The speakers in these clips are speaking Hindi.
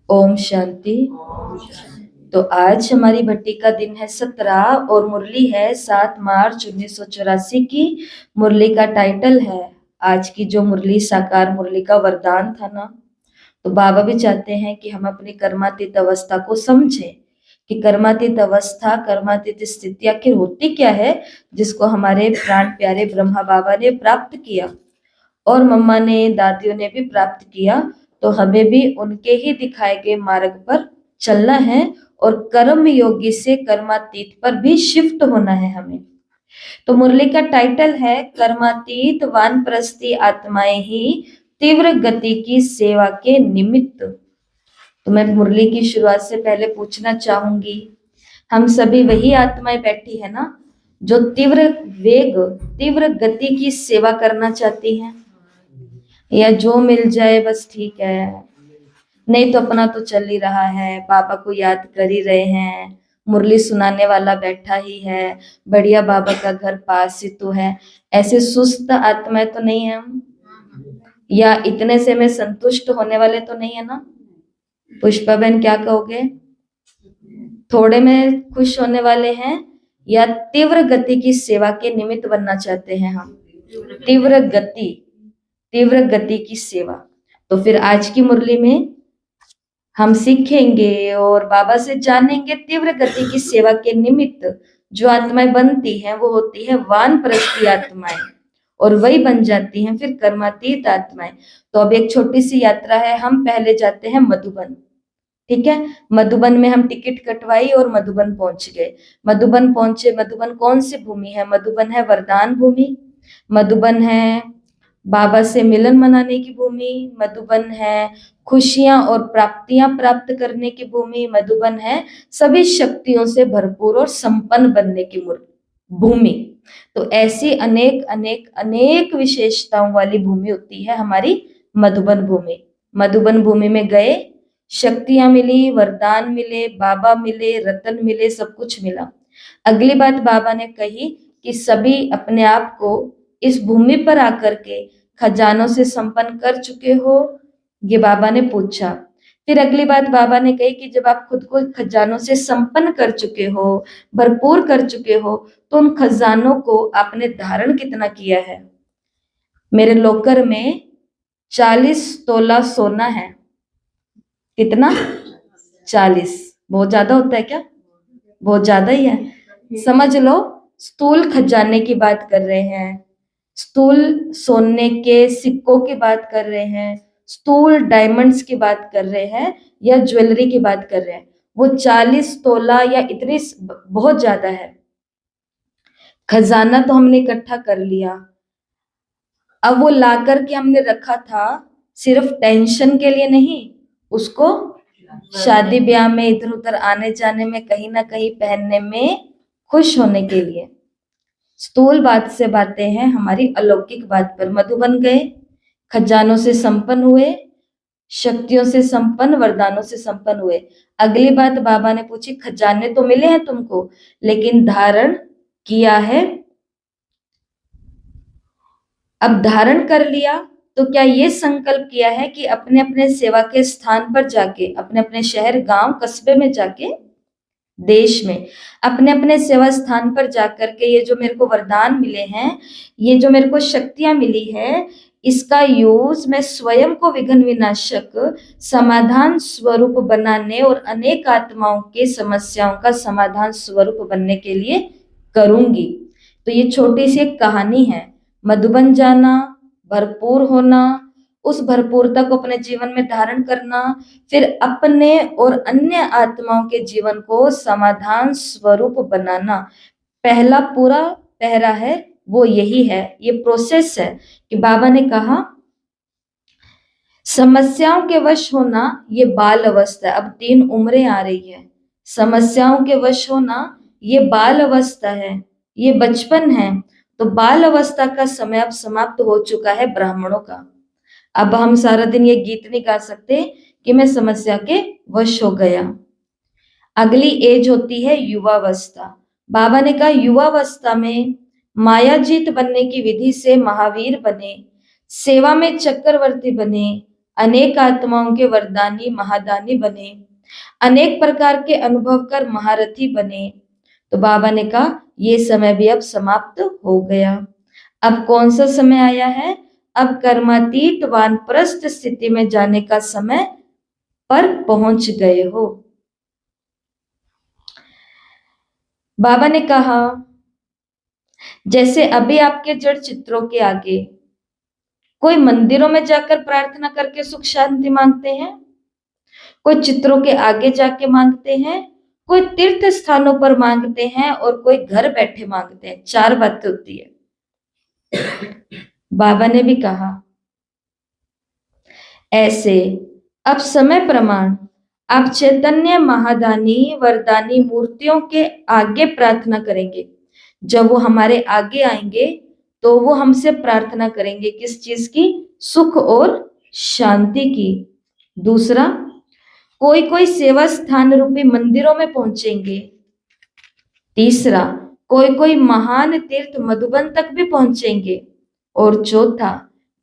ओम शांति। तो आज हमारी भट्टी का दिन है 17 और मुरली है 7 मार्च 1984 की। मुरली का टाइटल है, आज की जो मुरली साकार मुरली का वरदान था ना, तो बाबा भी चाहते हैं कि हम अपनी कर्मातीत अवस्था को समझें कि कर्मातीत अवस्था, कर्मातीत स्थिति आखिर होती क्या है, जिसको हमारे प्राण प्यारे ब्रह्मा बाबा ने प्राप्त किया और मम्मा ने, दादियों ने भी प्राप्त किया। तो हमें भी उनके ही दिखाए गए मार्ग पर चलना है और कर्म योगी से कर्मातीत पर भी शिफ्ट होना है हमें। तो मुरली का टाइटल है, कर्मातीत वानप्रस्थी आत्माएं ही तीव्र गति की सेवा के निमित्त। तो मैं मुरली की शुरुआत से पहले पूछना चाहूंगी, हम सभी वही आत्माएं बैठी है ना, जो तीव्र वेग, तीव्र गति की सेवा करना चाहती हैं, या जो मिल जाए बस ठीक है, नहीं तो अपना तो चल ही रहा है, बाबा को याद कर ही रहे हैं, मुरली सुनाने वाला बैठा ही है, बढ़िया बाबा का घर पास ही तो है। ऐसे सुस्त आत्माएं तो नहीं है हम, या इतने से में संतुष्ट होने वाले तो नहीं है ना। पुष्पा बहन क्या कहोगे, थोड़े में खुश होने वाले हैं या तीव्र गति की सेवा के निमित्त बनना चाहते हैं हम? तीव्र गति, तीव्र गति की सेवा। तो फिर आज की मुरली में हम सीखेंगे और बाबा से जानेंगे तीव्र गति की सेवा के निमित्त जो आत्माएं बनती हैं वो होती है वानप्रस्थी आत्माएं, और वही बन जाती हैं फिर कर्मातीत आत्माएं। तो अब एक छोटी सी यात्रा है, हम पहले जाते हैं मधुबन। ठीक है, मधुबन में हम टिकट कटवाई और मधुबन पहुंच गए। मधुबन पहुंचे, मधुबन कौन सी भूमि है? मधुबन है वरदान भूमि, मधुबन है बाबा से मिलन मनाने की भूमि, मधुबन है खुशियां और प्राप्तियां प्राप्त करने की भूमि, मधुबन है सभी शक्तियों से भरपूर और संपन्न बनने की भूमि। तो ऐसी अनेक अनेक अनेक विशेषताओं वाली भूमि होती है हमारी मधुबन भूमि। मधुबन भूमि में गए, शक्तियां मिली, वरदान मिले, बाबा मिले, रतन मिले, सब कुछ मिला। अगली बात बाबा ने कही कि सभी अपने आप को इस भूमि पर आकर के खजानों से संपन्न कर चुके हो? ये बाबा ने पूछा। फिर अगली बात बाबा ने कही कि जब आप खुद को खजानों से संपन्न कर चुके हो, भरपूर कर चुके हो, तो उन खजानों को आपने धारण कितना किया है? मेरे लॉकर में 40 तोला सोना है। कितना? 40। बहुत ज्यादा होता है क्या? बहुत ज्यादा ही है। समझ लो, स्थूल खजाने की बात कर रहे हैं, स्थूल सोने के सिक्कों की बात कर रहे हैं, स्थूल डायमंड्स की बात कर रहे हैं, या ज्वेलरी की बात कर रहे हैं। वो 40 तोला या इतनी बहुत ज्यादा है। खजाना तो हमने इकट्ठा कर लिया, अब वो ला करके हमने रखा था सिर्फ टेंशन के लिए नहीं, उसको शादी ब्याह में, इधर उधर आने जाने में, कहीं ना कहीं पहनने में, खुश होने के लिए। स्थूल बात से बातें हैं हमारी अलौकिक बात पर। मधुबन गए, खजानों से संपन्न हुए, शक्तियों से संपन्न, वरदानों से संपन्न हुए। अगली बात बाबा ने पूछी, खजाने तो मिले हैं तुमको, लेकिन धारण किया है? अब धारण कर लिया तो क्या ये संकल्प किया है कि अपने अपने सेवा के स्थान पर जाके, अपने अपने शहर, गांव, कस्बे में जाके, देश में अपने अपने सेवा स्थान पर जाकर के ये जो मेरे को वरदान मिले हैं, ये जो मेरे को शक्तियां मिली है, इसका यूज मैं स्वयं को विघ्न विनाशक समाधान स्वरूप बनाने और अनेक आत्माओं के समस्याओं का समाधान स्वरूप बनने के लिए करूंगी। तो ये छोटी सी एक कहानी है। मधुबन जाना, भरपूर होना, उस भरपूरता को अपने जीवन में धारण करना, फिर अपने और अन्य आत्माओं के जीवन को समाधान स्वरूप बनाना। पहला पूरा पहरा है वो यही है, ये प्रोसेस है कि बाबा ने कहा समस्याओं के वश होना ये बाल अवस्था है। अब 3 उम्रें आ रही है। समस्याओं के वश होना ये बाल अवस्था है, ये बचपन है। तो बाल अवस्था का समय अब समाप्त हो चुका है ब्राह्मणों का। अब हम सारा दिन ये गीत नहीं गा सकते कि मैं समस्या के वश हो गया। अगली एज होती है युवावस्था। बाबा ने कहा युवावस्था में मायाजीत बनने की विधि से महावीर बने, सेवा में चक्रवर्ती बने, अनेक आत्माओं के वरदानी महादानी बने, अनेक प्रकार के अनुभव कर महारथी बने। तो बाबा ने कहा ये समय भी अब समाप्त हो गया। अब कौन सा समय आया है? अब कर्मातीत वानप्रस्थ स्थिति में जाने का समय पर पहुंच गए हो। बाबा ने कहा जैसे अभी आपके जड़ चित्रों के आगे कोई मंदिरों में जाकर प्रार्थना करके सुख शांति मांगते हैं, कोई चित्रों के आगे जाके मांगते हैं, कोई तीर्थ स्थानों पर मांगते हैं और कोई घर बैठे मांगते हैं। 4 बातें होती है। बाबा ने भी कहा ऐसे अब समय प्रमाण आप चैतन्य महादानी वरदानी मूर्तियों के आगे प्रार्थना करेंगे। जब वो हमारे आगे आएंगे तो वो हमसे प्रार्थना करेंगे किस चीज की? सुख और शांति की। दूसरा, कोई कोई सेवा स्थान रूपी मंदिरों में पहुंचेंगे। तीसरा, कोई कोई महान तीर्थ मधुबन तक भी पहुंचेंगे। और चौथा,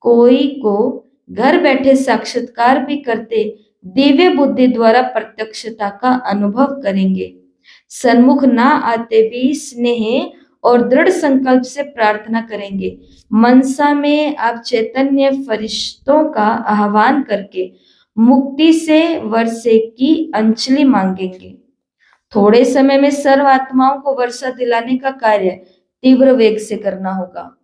कोई को घर बैठे साक्षात्कार भी करते दिव्य बुद्धि द्वारा प्रत्यक्षता का अनुभव करेंगे। सन्मुख ना आते भी स्नेह और दृढ़ संकल्प से प्रार्थना करेंगे। मनसा में आप चैतन्य फरिश्तों का आह्वान करके मुक्ति से वर्षे की अंजलि मांगेंगे। थोड़े समय में सर्व आत्माओं को वर्षा दिलाने का कार्य तीव्र वेग से करना होगा।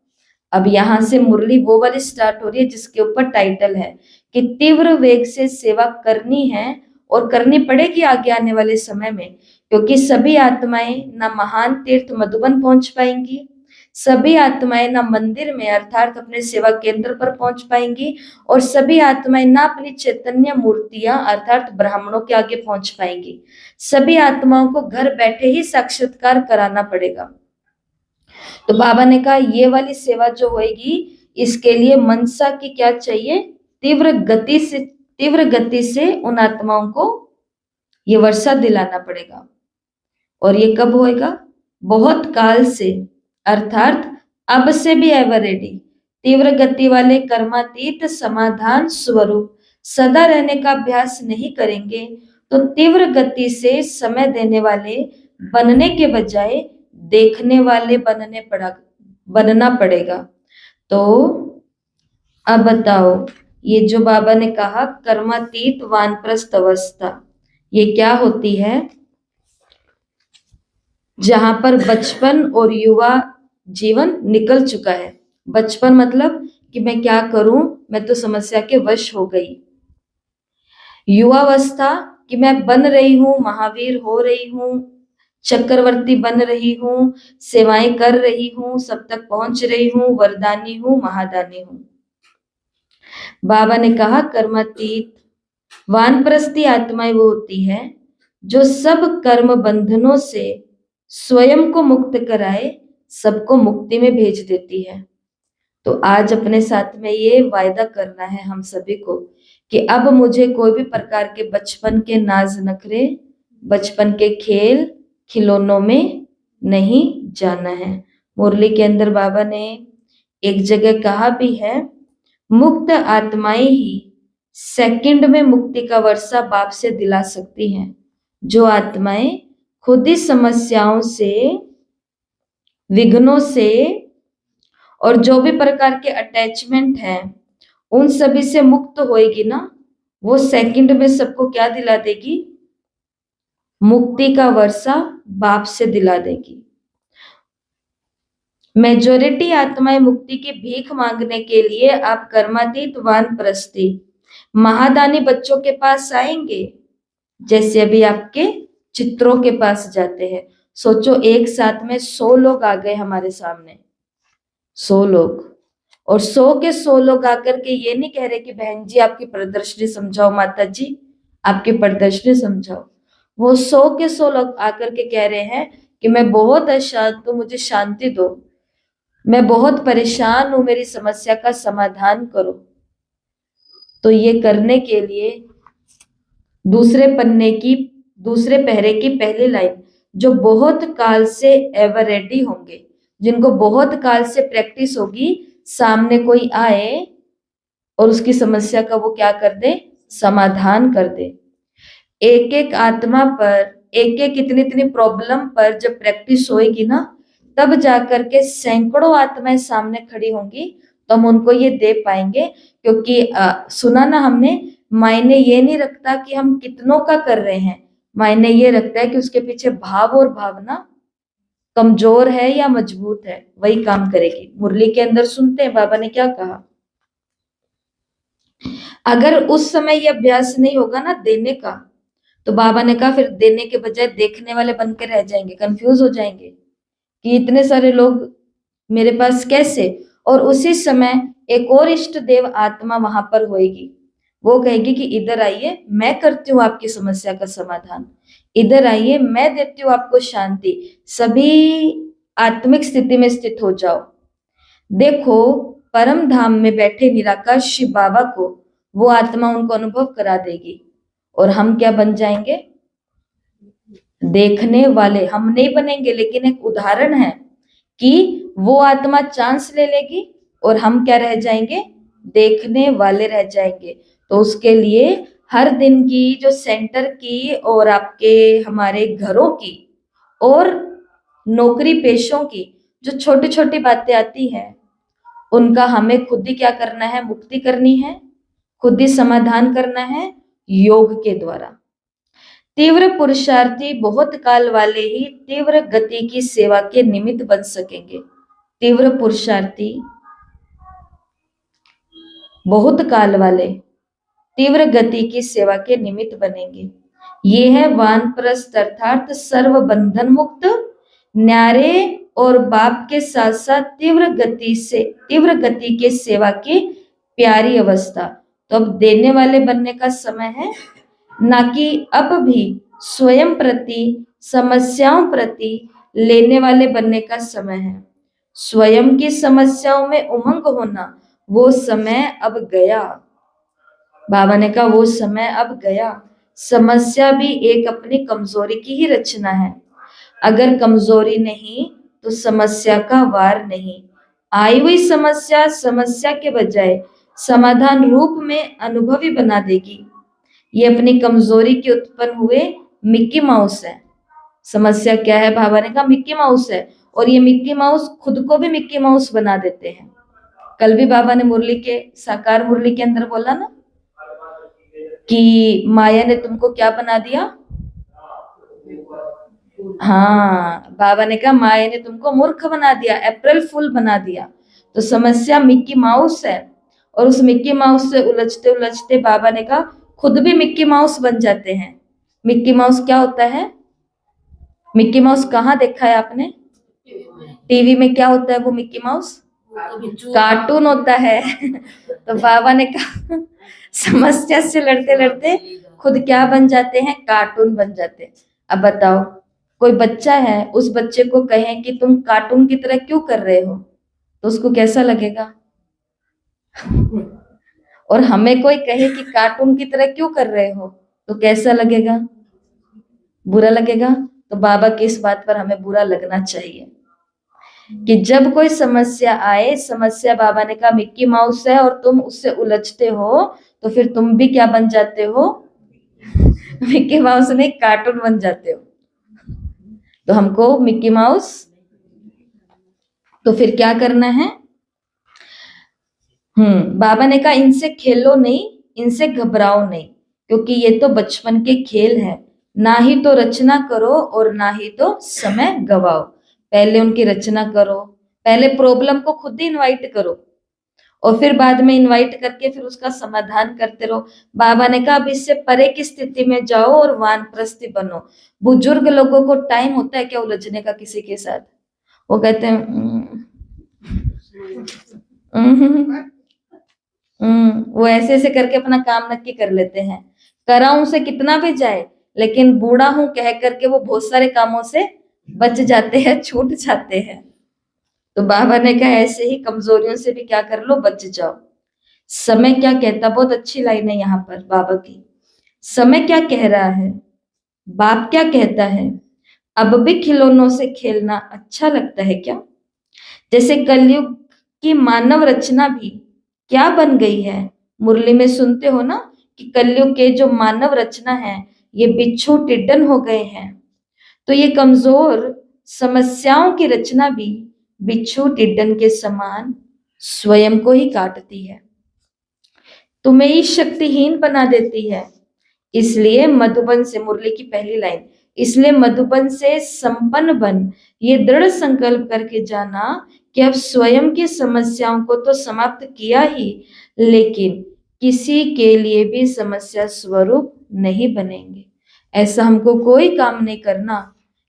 अब यहां से मुरली वो वाली स्टार्ट हो रही है जिसके ऊपर टाइटल है कि तीव्र वेग से सेवा करनी है और करनी पड़ेगी आगे आने वाले समय में, क्योंकि सभी आत्माएं ना महान तीर्थ मधुबन पहुंच पाएंगी, सभी आत्माएं ना मंदिर में अर्थात अपने सेवा केंद्र पर पहुंच पाएंगी, और सभी आत्माएं ना अपनी चैतन्य मूर्तियां अर्थात ब्राह्मणों के आगे पहुंच पाएंगी। सभी आत्माओं को घर बैठे ही साक्षात्कार कराना पड़ेगा। तो बाबा ने कहा ये वाली सेवा जो होएगी इसके लिए मनसा की क्या चाहिए? तीव्र गति से उन आत्माओं को ये वर्षा दिलाना पड़ेगा। और ये कब होएगा? बहुत काल से, अर्थात अब से भी एवर रेडी। तीव्र गति वाले कर्मातीत समाधान स्वरूप सदा रहने का अभ्यास नहीं करेंगे तो तीव्र गति से समय देने वाले बनने के बजाय देखने वाले बनना पड़ेगा। तो अब बताओ ये जो बाबा ने कहा कर्मातीत वानप्रस्थ अवस्था, ये क्या होती है? जहां पर बचपन और युवा जीवन निकल चुका है। बचपन मतलब कि मैं क्या करूं, मैं तो समस्या के वश हो गई। युवावस्था कि मैं बन रही हूं, महावीर हो रही हूं, चक्रवर्ती बन रही हूं, सेवाएं कर रही हूं, सब तक पहुंच रही हूं, वरदानी हूं, महादानी हूं। बाबा ने कहा कर्मातीत वानप्रस्थी आत्माएं वो होती है जो सब कर्म बंधनों से स्वयं को मुक्त कराए सबको मुक्ति में भेज देती है। तो आज अपने साथ में ये वायदा करना है हम सभी को कि अब मुझे कोई भी प्रकार के बचपन के नाज नखरे, बचपन के खेल खिलौनों में नहीं जाना है। मुरली के अंदर बाबा ने एक जगह कहा भी है, मुक्त आत्माएं ही सेकंड में मुक्ति का वर्षा बाप से दिला सकती हैं। जो आत्माएं खुद ही समस्याओं से, विघ्नों से और जो भी प्रकार के अटैचमेंट हैं उन सभी से मुक्त होएगी ना, वो सेकंड में सबको क्या दिला देगी? मुक्ति का वर्षा बाप से दिला देगी। मेजॉरिटी आत्माएं मुक्ति की भीख मांगने के लिए आप कर्मातीत वानप्रस्थी महादानी बच्चों के पास आएंगे, जैसे अभी आपके चित्रों के पास जाते हैं। सोचो एक साथ में 100 लोग आ गए हमारे सामने, 100 लोग, और 100 के 100 लोग आकर के ये नहीं कह रहे कि बहन जी आपकी प्रदर्शनी समझाओ, माता जी आपकी प्रदर्शनी समझाओ। वो 100 के 100 लोग आकर के कह रहे हैं कि मैं बहुत अशांत हूं, मुझे शांति दो, मैं बहुत परेशान हूं, मेरी समस्या का समाधान करो। तो ये करने के लिए दूसरे पहरे की पहली लाइन, जो बहुत काल से एवर रेडी होंगे, जिनको बहुत काल से प्रैक्टिस होगी, सामने कोई आए और उसकी समस्या का वो क्या कर दे, समाधान कर दे। एक एक आत्मा पर, एक एक इतनी इतनी प्रॉब्लम पर जब प्रैक्टिस होएगी ना, तब जाकर के सैकड़ों आत्माएं सामने खड़ी होंगी, तो हम उनको ये दे पाएंगे। क्योंकि सुना ना हमने, मायने ये नहीं रखता कि हम कितनों का कर रहे हैं, मायने ये रखता है कि उसके पीछे भाव और भावना कमजोर है या मजबूत है, वही काम करेगी। मुरली के अंदर सुनते हैं बाबा ने क्या कहा, अगर उस समय ये अभ्यास नहीं होगा ना देने का, तो बाबा ने कहा फिर देने के बजाय देखने वाले बन के रह जाएंगे, कंफ्यूज हो जाएंगे कि इतने सारे लोग मेरे पास कैसे। और उसी समय एक और इष्ट देव आत्मा वहां पर होएगी, वो कहेगी कि इधर आइए, मैं करती हूँ आपकी समस्या का समाधान, इधर आइए, मैं देती हूँ आपको शांति, सभी आत्मिक स्थिति में स्थित हो जाओ। देखो, परम धाम में बैठे निराकार शिव बाबा को वो आत्मा उनको अनुभव करा देगी, और हम क्या बन जाएंगे, देखने वाले। हम नहीं बनेंगे, लेकिन एक उदाहरण है कि वो आत्मा चांस ले लेगी और हम क्या रह जाएंगे, देखने वाले रह जाएंगे। तो उसके लिए हर दिन की जो सेंटर की और आपके हमारे घरों की और नौकरी पेशों की जो छोटी छोटी बातें आती हैं, उनका हमें खुद ही क्या करना है, मुक्ति करनी है, खुद ही समाधान करना है योग के द्वारा। तीव्र पुरुषार्थी बहुत काल वाले ही तीव्र गति की सेवा के निमित्त बन सकेंगे। तीव्र पुरुषार्थी बहुत काल वाले तीव्र गति की सेवा के निमित्त बनेंगे। ये है वानप्रस्थ अर्थात सर्व बंधन मुक्त, न्यारे और बाप के साथ साथ तीव्र गति के सेवा की प्यारी अवस्था। तो अब देने वाले बनने का समय है, ना कि अब भी स्वयं प्रति समस्याओं प्रति लेने वाले बनने का समय है। स्वयं की समस्याओं में उमंग होना, वो समय अब गया। बाबा ने कहा वो समय अब गया। समस्या भी एक अपनी कमजोरी की ही रचना है। अगर कमजोरी नहीं तो समस्या का वार नहीं। आई हुई समस्या समस्या के बजाय समाधान रूप में अनुभवी बना देगी। ये अपनी कमजोरी के उत्पन्न हुए मिक्की माउस है। समस्या क्या है, बाबा ने कहा मिक्की माउस है, और ये मिक्की माउस खुद को भी मिक्की माउस बना देते हैं। कल भी बाबा ने मुरली के साकार मुरली के अंदर बोला ना कि माया ने तुमको क्या बना दिया। हाँ, बाबा ने कहा माया ने तुमको मूर्ख बना दिया, अप्रैल फूल बना दिया। तो समस्या मिक्की माउस है, और उस मिक्की माउस से उलझते उलझते बाबा ने कहा खुद भी मिक्की माउस बन जाते हैं। मिक्की माउस क्या होता है, मिक्की माउस कहाँ देखा है आपने, टीवी में क्या होता है वो मिक्की माउस, कार्टून होता है। तो बाबा ने कहा समस्या से लड़ते लड़ते खुद क्या बन जाते हैं, कार्टून बन जाते हैं। अब बताओ, कोई बच्चा है, उस बच्चे को कहें कि तुम कार्टून की तरह क्यों कर रहे हो, तो उसको कैसा लगेगा। और हमें कोई कहे कि कार्टून की तरह क्यों कर रहे हो, तो कैसा लगेगा, बुरा लगेगा। तो बाबा की इस बात पर हमें बुरा लगना चाहिए कि जब कोई समस्या आए, समस्या बाबा ने कहा मिक्की माउस है और तुम उससे उलझते हो, तो फिर तुम भी क्या बन जाते हो, मिक्की माउस नहीं कार्टून बन जाते हो। तो हमको मिक्की माउस, तो फिर क्या करना है, बाबा ने कहा इनसे खेलो नहीं, इनसे घबराओ नहीं, क्योंकि ये तो बचपन के खेल है। ना ही तो रचना करो और ना ही तो समय गवाओ। पहले उनकी रचना करो, पहले प्रॉब्लम को खुद ही इनवाइट करो, और फिर बाद में इनवाइट करके फिर उसका समाधान करते रहो। बाबा ने कहा अब इससे परे की स्थिति में जाओ और वानप्रस्थी बनो। बुजुर्ग लोगों को टाइम होता है क्या उलझने का किसी के साथ, वो कहते हैं वो ऐसे ऐसे करके अपना काम नक्की कर लेते हैं। कराऊं से कितना भी जाए, लेकिन बूढ़ा हूं कह करके वो बहुत सारे कामों से बच जाते हैं, छूट जाते हैं। तो बाबा ने कहा ऐसे ही कमजोरियों से भी क्या कर लो, बच जाओ। समय क्या कहता, बहुत अच्छी लाइन है यहाँ पर बाबा की। समय क्या कह रहा है, बाप क्या कहता है, अब भी खिलौनों से खेलना अच्छा लगता है क्या। जैसे कलयुग की मानव रचना भी क्या बन गई है, मुरली में सुनते हो ना कि कलयुग के जो मानव रचना है ये बिच्छू टिड्डन हो गए हैं। तो ये कमजोर समस्याओं की रचना भी बिच्छू टिड्डन के समान स्वयं को ही काटती है, तुम्हें ही शक्तिहीन बना देती है। इसलिए मधुबन से, मुरली की पहली लाइन, इसलिए मधुबन से संपन्न बन, ये दृढ़ संकल्प करके जाना कि अब स्वयं की समस्याओं को तो समाप्त किया ही, लेकिन किसी के लिए भी समस्या स्वरूप नहीं बनेंगे। ऐसा हमको कोई काम नहीं करना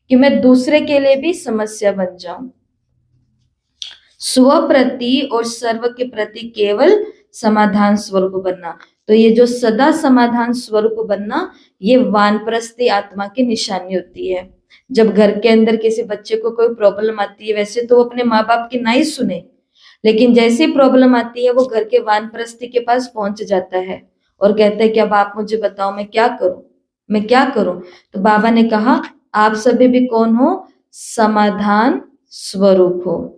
कि मैं दूसरे के लिए भी समस्या बन जाऊं। स्व प्रति और सर्व के प्रति केवल समाधान स्वरूप बनना। तो ये जो सदा समाधान स्वरूप बनना, ये वानप्रस्थी आत्मा की निशानी होती है। जब घर के अंदर किसी बच्चे को कोई प्रॉब्लम आती है, वैसे तो वो अपने माँ बाप की ना ही सुने, लेकिन जैसे प्रॉब्लम आती है वो घर के वानप्रस्थी के पास पहुंच जाता है और कहता है कि अब आप मुझे बताओ मैं क्या करूं, मैं क्या करूं। तो बाबा ने कहा आप सभी भी कौन हो? समाधान स्वरूप हो।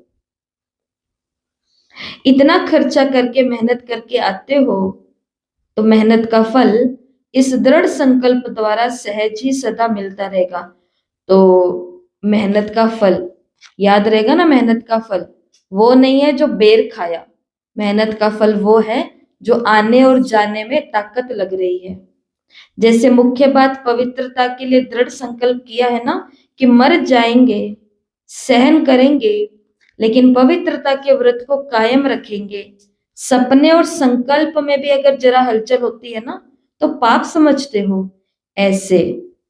इतना खर्चा करके मेहनत करके आते हो तो मेहनत का फल इस दृढ़ संकल्प द्वारा सहज ही सदा मिलता रहेगा। तो मेहनत का फल याद रहेगा ना, मेहनत का फल वो नहीं है जो बेर खाया, मेहनत का फल वो है जो आने और जाने में ताकत लग रही है। जैसे मुख्य बात पवित्रता के लिए दृढ़ संकल्प किया है ना कि मर जाएंगे, सहन करेंगे, लेकिन पवित्रता के व्रत को कायम रखेंगे। सपने और संकल्प में भी अगर जरा हलचल होती है ना तो पाप समझते हो, ऐसे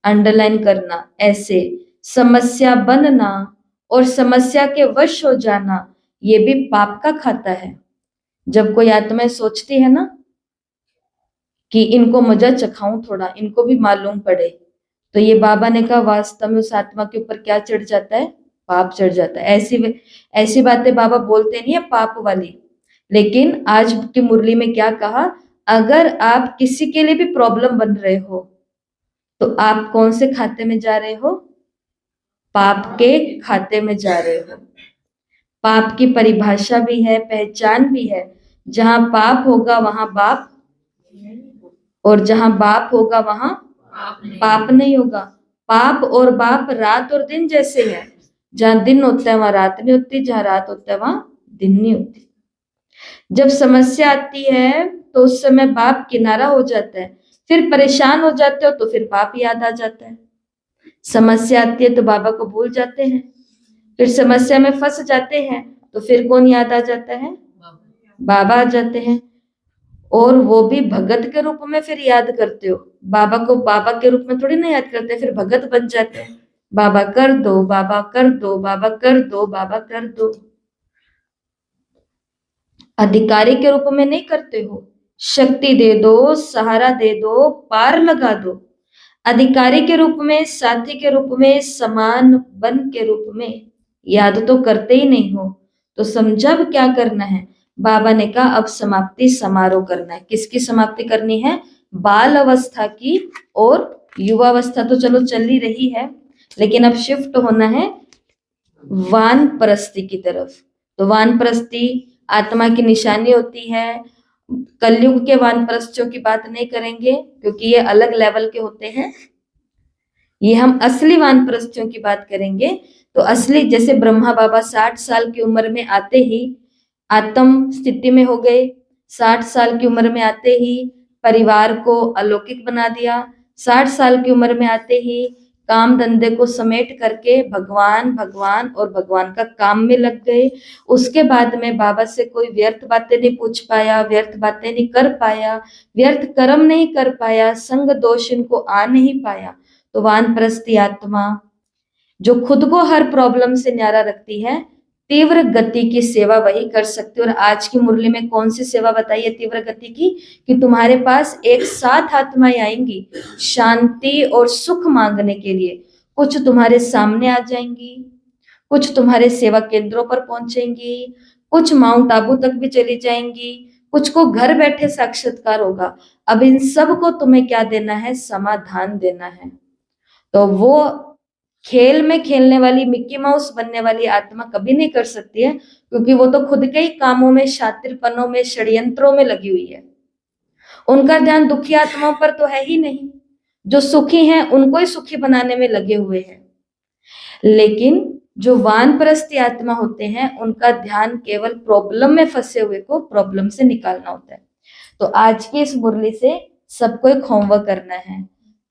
अंडरलाइन करना, ऐसे समस्या बनना और समस्या के वश हो जाना, ये भी पाप का खाता है। जब कोई आत्मा सोचती है ना कि इनको मजा चखाऊं, थोड़ा इनको भी मालूम पड़े, तो ये बाबा ने कहा वास्तव में उस आत्मा के ऊपर क्या चढ़ जाता है? पाप चढ़ जाता है। ऐसी बातें बाबा बोलते नहीं है पाप वाली, लेकिन आज की मुरली में क्या कहा, अगर आप किसी के लिए भी प्रॉब्लम बन रहे हो तो आप कौन से खाते में जा रहे हो? पाप के खाते में जा रहे हो। पाप की परिभाषा भी है, पहचान भी है। जहां पाप होगा वहां बाप, और जहां बाप होगा वहां पाप नहीं होगा। पाप और बाप रात और दिन जैसे है, जहां दिन होता है वहां रात नहीं होती, जहां रात होता है वहां दिन नहीं होती। जब समस्या आती है तो उस समय बाप किनारा हो जाता है, फिर परेशान हो जाते हो तो फिर बाप याद आ जाता है। समस्या आती है तो बाबा को भूल जाते हैं, फिर समस्या में फंस जाते हैं तो फिर कौन याद आ जाता है? बाबा आ जाते हैं। और वो भी भगत के रूप में फिर याद करते हो, बाबा को बाबा के रूप में थोड़ी ना याद करते, फिर भगत बन जाते हैं। बाबा कर दो, बाबा कर दो, बाबा कर दो, बाबा कर दो। अधिकारी के रूप में नहीं करते हो, शक्ति दे दो, सहारा दे दो, पार लगा दो। अधिकारी के रूप में, साथी के रूप में, समान बन के रूप में याद तो करते ही नहीं हो। तो समझा अब क्या करना है? बाबा ने कहा अब समाप्ति समारोह करना है। किसकी समाप्ति करनी है? बाल अवस्था की। और युवावस्था तो चलो चल ही रही है, लेकिन अब शिफ्ट होना है वानप्रस्थी की तरफ। तो वानप्रस्थी आत्मा की निशानी होती है। कलयुग के वानप्रस्थियों की बात नहीं करेंगे क्योंकि ये अलग लेवल के होते हैं, ये हम असली वानप्रस्थियों की बात करेंगे। तो असली, जैसे ब्रह्मा बाबा 60 साल की उम्र में आते ही आत्म स्थिति में हो गए, 60 साल की उम्र में आते ही परिवार को अलौकिक बना दिया, 60 साल की उम्र में आते ही काम धंधे को समेट करके भगवान भगवान और भगवान का काम में लग गए। उसके बाद में बाबा से कोई व्यर्थ बातें नहीं पूछ पाया, व्यर्थ बातें नहीं कर पाया, व्यर्थ कर्म नहीं कर पाया, संग दोष इनको आ नहीं पाया। तो वानप्रस्थी आत्मा जो खुद को हर प्रॉब्लम से न्यारा रखती है, तीव्र गति की सेवा वही कर सकती है। और आज की मुरली में कौन सी सेवा बताई है तीव्र गति की? कि तुम्हारे पास एक साथ आत्माएं आएंगी शांति और सुख मांगने के लिए। कुछ तुम्हारे सामने आ जाएंगी, कुछ तुम्हारे सेवा केंद्रों पर पहुंचेंगी, कुछ माउंट आबू तक भी चली जाएंगी, कुछ को घर बैठे साक्षात्कार होगा। अब इन सब को तुम्हें क्या देना है? समाधान देना है। तो वो खेल में खेलने वाली, मिक्की माउस बनने वाली आत्मा कभी नहीं कर सकती है, क्योंकि वो तो खुद के ही कामों में, शातिरपनों में, षड्यंत्रों में लगी हुई है। उनका ध्यान दुखी आत्माओं पर तो है ही नहीं, जो सुखी हैं उनको ही सुखी बनाने में लगे हुए हैं। लेकिन जो वानप्रस्थी आत्मा होते हैं उनका ध्यान केवल प्रॉब्लम में फंसे हुए को प्रॉब्लम से निकालना होता है। तो आज की इस मुरली से सबको एक होमवर्क करना है।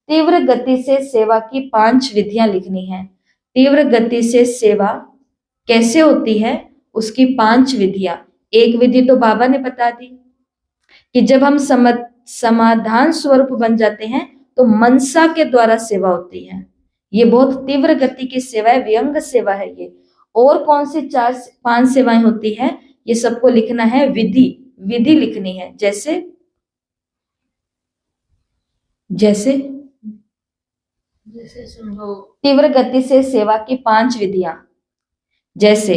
तीव्र गति से सेवा की 5 विधियां लिखनी है। तीव्र गति से सेवा कैसे होती है उसकी 5 विधियां। एक विधि तो बाबा ने बता दी कि जब हम समाधान स्वरूप बन जाते हैं तो मनसा के द्वारा सेवा होती है। ये बहुत तीव्र गति की सेवा है, व्यंग सेवा है ये। और कौन सी 4-5 सेवाएं होती है ये सबको लिखना है। विधि विधि लिखनी है। जैसे जैसे तीव्र गति से सेवा की 5 विधियां। जैसे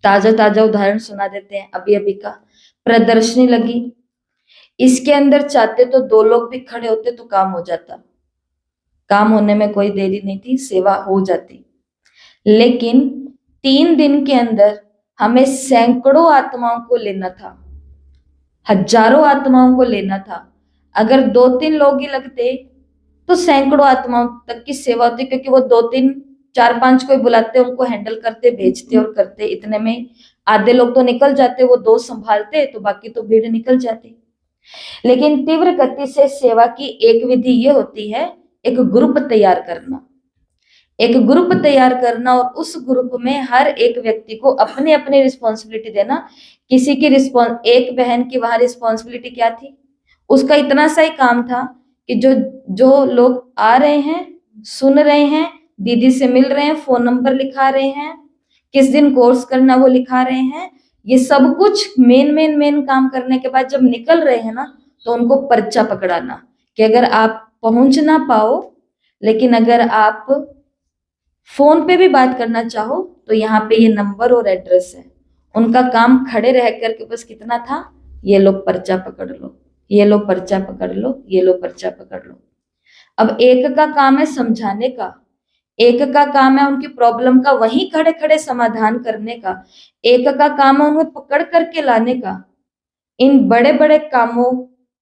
ताजा ताजा उदाहरण सुना देते हैं। अभी अभी का प्रदर्शनी लगी, इसके अंदर चाहते तो 2 लोग भी खड़े होते तो काम हो जाता। काम होने में कोई देरी नहीं थी, सेवा हो जाती। लेकिन 3 दिन के अंदर हमें सैकड़ों आत्माओं को लेना था, हजारों आत्माओं को लेना था। अगर 2-3 लोग ही लगते तो सैकड़ों आत्माओं तक की सेवा होती, क्योंकि वो 2-3 4-5 कोई बुलाते, उनको हैंडल करते, भेजते और करते। इतने में आधे लोग तो निकल जाते, वो 2 संभालते तो बाकी तो भीड़ निकल जाती। लेकिन तीव्र गति से सेवा की एक विधि ये होती है, एक ग्रुप तैयार करना। एक ग्रुप तैयार करना और उस ग्रुप में हर एक व्यक्ति को अपनी अपनी रिस्पॉन्सिबिलिटी देना। किसी की एक बहन की वहां रिस्पॉन्सिबिलिटी क्या थी, उसका इतना सा ही काम था कि जो जो लोग आ रहे हैं, सुन रहे हैं, दीदी से मिल रहे हैं, फोन नंबर लिखा रहे हैं, किस दिन कोर्स करना वो लिखा रहे हैं, ये सब कुछ मेन काम करने के बाद जब निकल रहे हैं ना, तो उनको पर्चा पकड़ाना कि अगर आप पहुंच ना पाओ, लेकिन अगर आप फोन पे भी बात करना चाहो तो यहाँ पे ये नंबर और एड्रेस है। उनका काम खड़े रह करके बस कितना था, ये लो पर्चा पकड़ लो, ये लो पर्चा पकड़ लो, ये लो पर्चा पकड़ लो। अब एक का काम है समझाने का, एक का काम है उनकी प्रॉब्लम का वहीं खड़े खड़े समाधान करने का, एक का काम है उन्हें पकड़ करके लाने का। इन बड़े बड़े कामों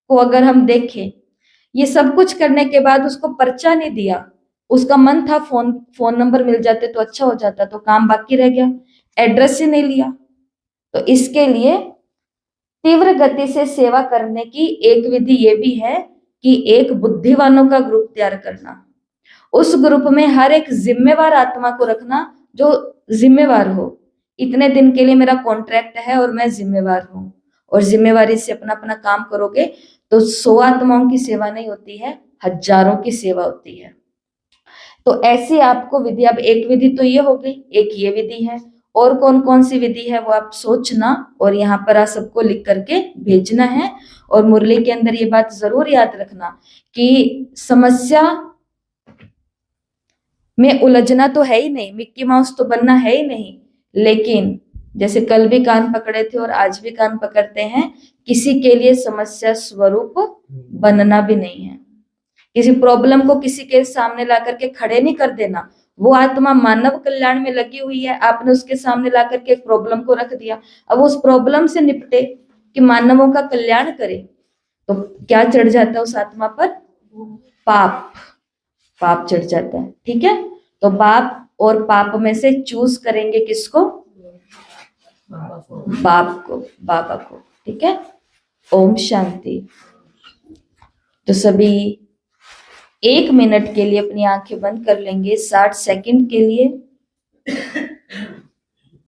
को अगर हम देखें, ये सब कुछ करने के बाद उसको पर्चा नहीं दिया, उसका मन था फोन नंबर मिल जाते तो अच्छा हो जाता, तो काम बाकी रह गया, एड्रेस ही नहीं लिया। तो इसके लिए तीव्र गति से सेवा करने की एक विधि ये भी है कि एक बुद्धिवानों का ग्रुप तैयार करना। उस ग्रुप में हर एक जिम्मेवार आत्मा को रखना, जो जिम्मेवार हो। इतने दिन के लिए मेरा कॉन्ट्रैक्ट है और मैं जिम्मेवार हूँ, और जिम्मेवारी से अपना अपना काम करोगे तो 100 आत्माओं की सेवा नहीं होती है, हजारों की सेवा होती है। तो ऐसी आपको विधि, अब एक विधि तो ये हो गई, एक ये विधि है, और कौन कौन सी विधि है वो आप सोचना और यहाँ पर आप सबको लिख करके भेजना है। और मुरली के अंदर ये बात जरूर याद रखना कि समस्या में उलझना तो है ही नहीं, मिक्की माउस तो बनना है ही नहीं, लेकिन जैसे कल भी कान पकड़े थे और आज भी कान पकड़ते हैं, किसी के लिए समस्या स्वरूप बनना भी नहीं है। किसी प्रॉब्लम को किसी के सामने ला करके खड़े नहीं कर देना। वो आत्मा मानव कल्याण में लगी हुई है, आपने उसके सामने ला करके एक प्रॉब्लम को रख दिया, अब उस प्रॉब्लम से निपटे कि मानवों का कल्याण करे, तो क्या चढ़ जाता है उस आत्मा पर? पाप, पाप चढ़ जाता है। ठीक है, तो पाप और पाप में से चूज करेंगे किसको? बाप को, बाबा को। ठीक है, ओम शांति। तो सभी 1 मिनट के लिए अपनी आंखें बंद कर लेंगे, 60 सेकंड के लिए।